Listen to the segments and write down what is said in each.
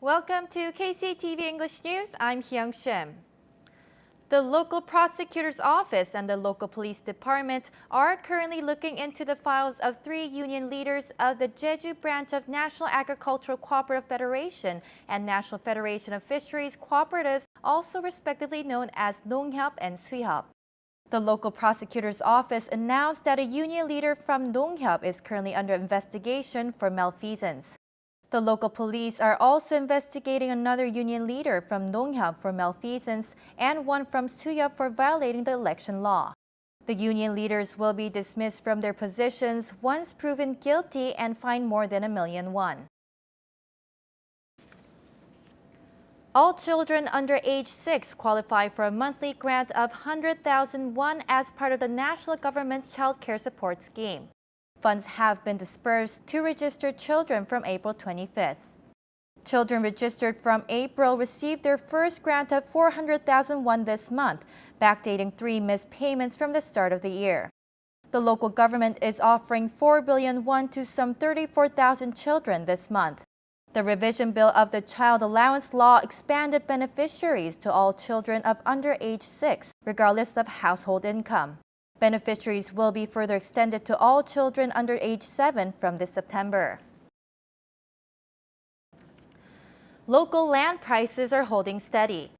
Welcome to KCTV English News. I'm Hyung Shim. The local prosecutor's office and the local police department are currently looking into the files of 3 union leaders of the Jeju branch of National Agricultural Cooperative Federation and National Federation of Fisheries Cooperatives, also respectively known as Nonghyup and Suhyup. The local prosecutor's office announced that a union leader from Nonghyup is currently under investigation for malfeasance. The local police are also investigating another union leader from Nonghyup for malfeasance and one from Suhyup for violating the election law. The union leaders will be dismissed from their positions once proven guilty and fined more than 1 million won. All children under age 6 qualify for a monthly grant of 100,000 won as part of the national government's child care support scheme. Funds have been dispersed to registered children from April 25th. Children registered from April received their first grant of 400,000 won this month, backdating 3 missed payments from the start of the year. The local government is offering 4 billion won to some 34,000 children this month. The revision bill of the child allowance law expanded beneficiaries to all children of under age 6, regardless of household income. Beneficiaries will be further extended to all children under age 7 from this September. Local land prices are holding steady.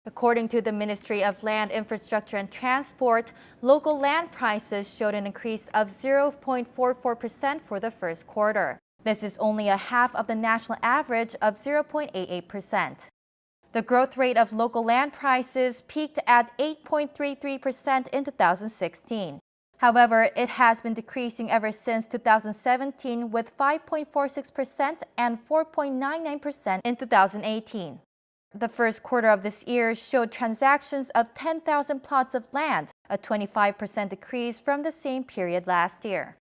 According to the Ministry of Land, Infrastructure and Transport, local land prices showed an increase of 0.44% for the first quarter. This is only a half of the national average of 0.88%. The growth rate of local land prices peaked at 8.33% in 2016. However, it has been decreasing ever since 2017 with 5.46% and 4.99% in 2018. The first quarter of this year showed transactions of 10,000 plots of land, a 25% decrease from the same period last year.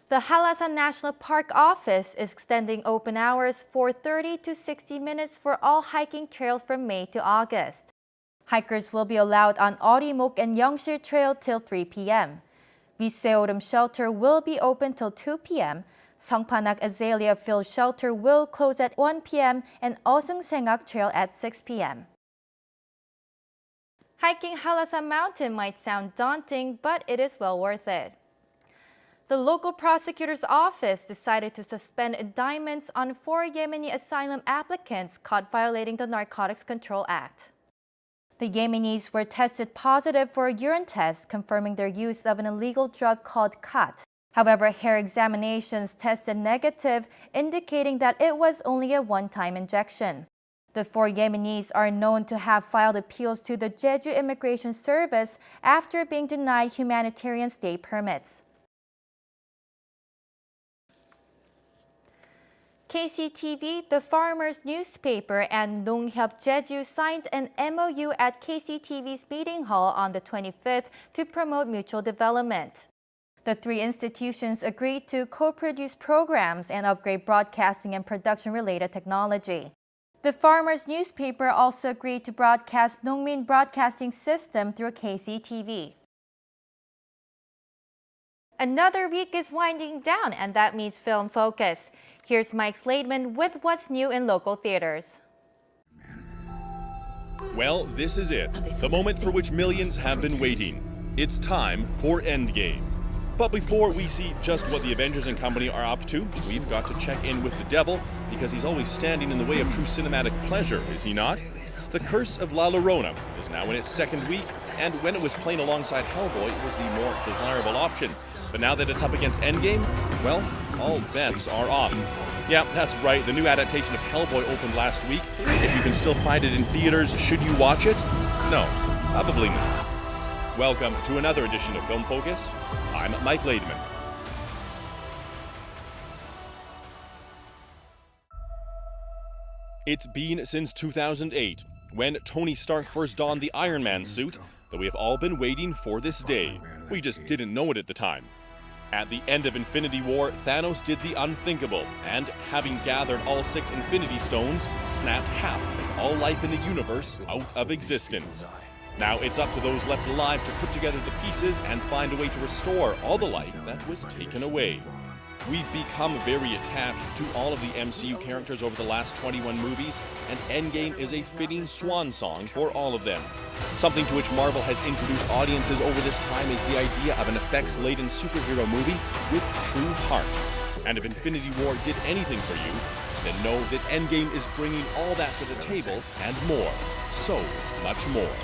The Hallasan National Park office is extending open hours for 30 to 60 minutes for all hiking trails from May to August. Hikers will be allowed on Orimok and Yeongsil Trail till 3 p.m. Miseorum Shelter will be open till 2 p.m. Songpanak Azalea Field Shelter will close at 1 p.m. and Osung Sengak Trail at 6 p.m. Hiking Hallasan Mountain might sound daunting, but it is well worth it. The local prosecutor's office decided to suspend indictments on 4 Yemeni asylum applicants caught violating the Narcotics Control Act. The Yemenis were tested positive for a urine test confirming their use of an illegal drug called khat. However, hair examinations tested negative, indicating that it was only a one-time injection. The 4 Yemenis are known to have filed appeals to the Jeju Immigration Service after being denied humanitarian stay permits. KCTV, the farmers' newspaper, and Nonghyup Jeju signed an MOU at KCTV's meeting hall on the 25th to promote mutual development. The 3 institutions agreed to co-produce programs and upgrade broadcasting and production-related technology. The farmers' newspaper also agreed to broadcast Nongmin Broadcasting System through KCTV. Another week is winding down, and that means Film Focus. Here's Mike Slademan with what's new in local theaters. Well, this is it. The moment for which millions have been waiting. It's time for Endgame. But before we see just what the Avengers and company are up to, we've got to check in with the devil because he's always standing in the way of true cinematic pleasure, is he not? The Curse of La Llorona is now in its 2nd week, and when it was playing alongside Hellboy, it was the more desirable option. But now that it's up against Endgame, well, all bets are off. Yeah, that's right, the new adaptation of Hellboy opened last week. If you can still find it in theaters, should you watch it? No, probably not. Welcome to another edition of Film Focus. I'm Mike Lademan. It's been since 2008, when Tony Stark first donned the Iron Man suit, that we have all been waiting for this day. We just didn't know it at the time. At the end of Infinity War, Thanos did the unthinkable, and having gathered all 6 Infinity Stones, snapped half of all life in the universe out of existence. Now it's up to those left alive to put together the pieces and find a way to restore all the life that was taken away. We've become very attached to all of the MCU characters over the last 21 movies, and Endgame is a fitting swan song for all of them. Something to which Marvel has introduced audiences over this time is the idea of an effects-laden superhero movie with true heart. And if Infinity War did anything for you, then know that Endgame is bringing all that to the table and more, so much more.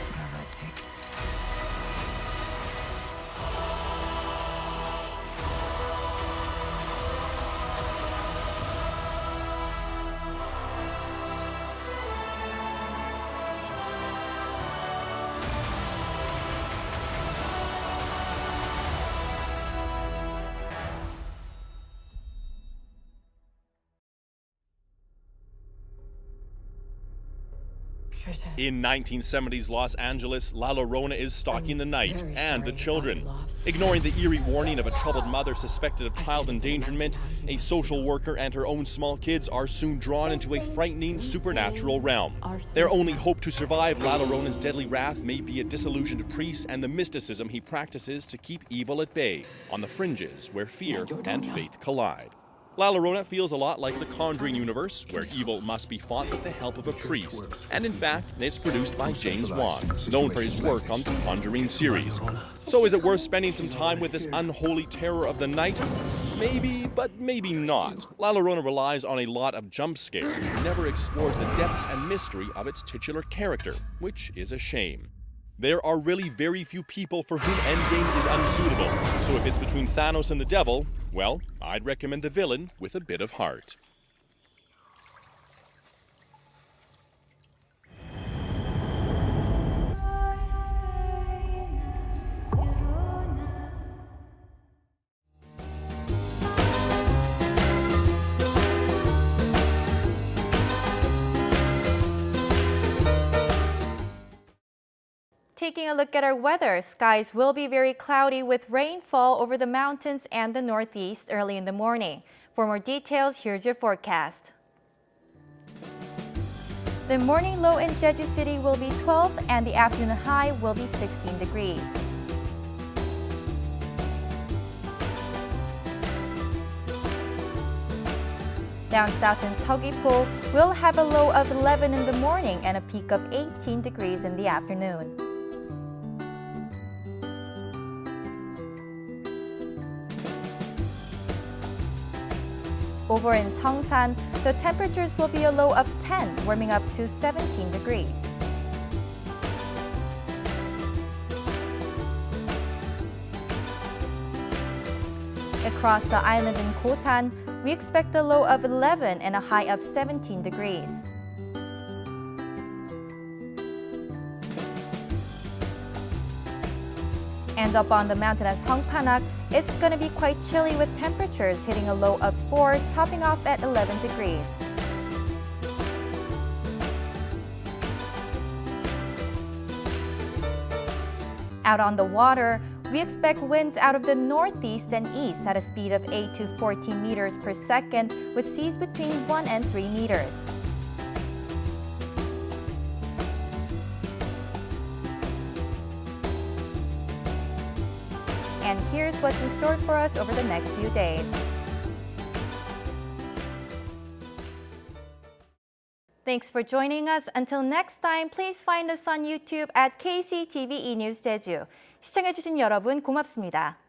In 1970s Los Angeles, La Llorona is stalking the night and the children. Ignoring the eerie warning of a troubled mother suspected of child endangerment, a social worker and her own small kids are soon drawn into a frightening supernatural realm. Their only hope to survive La Llorona's deadly wrath may be a disillusioned priest and the mysticism he practices to keep evil at bay, on the fringes where fear and faith collide. La Llorona feels a lot like the Conjuring universe, where evil must be fought with the help of a priest. And in fact, it's produced by James Wan, known for his work on the Conjuring series. So is it worth spending some time with this unholy terror of the night? Maybe, but maybe not. La Llorona relies on a lot of jump scares and never explores the depths and mystery of its titular character, which is a shame. There are really very few people for whom Endgame is unsuitable, so if it's between Thanos and the devil, well, I'd recommend the villain with a bit of heart. Taking a look at our weather, skies will be very cloudy with rainfall over the mountains and the northeast early in the morning. For more details, here's your forecast. The morning low in Jeju City will be 12 and the afternoon high will be 16 degrees. Down south in Seogwipo, we'll have a low of 11 in the morning and a peak of 18 degrees in the afternoon. Over in Seongsan, the temperatures will be a low of 10, warming up to 17 degrees. Across the island in Kosan, we expect a low of 11 and a high of 17 degrees. And up on the mountain at Songpanak, it's going to be quite chilly with temperatures hitting a low of 4, topping off at 11 degrees. Out on the water, we expect winds out of the northeast and east at a speed of 8 to 14 meters per second, with seas between 1 and 3 meters. And here's what's in store for us over the next few days. Thanks for joining us. Until next time, please find us on YouTube at KCTV News Jeju. 시청해주신 여러분 고맙습니다.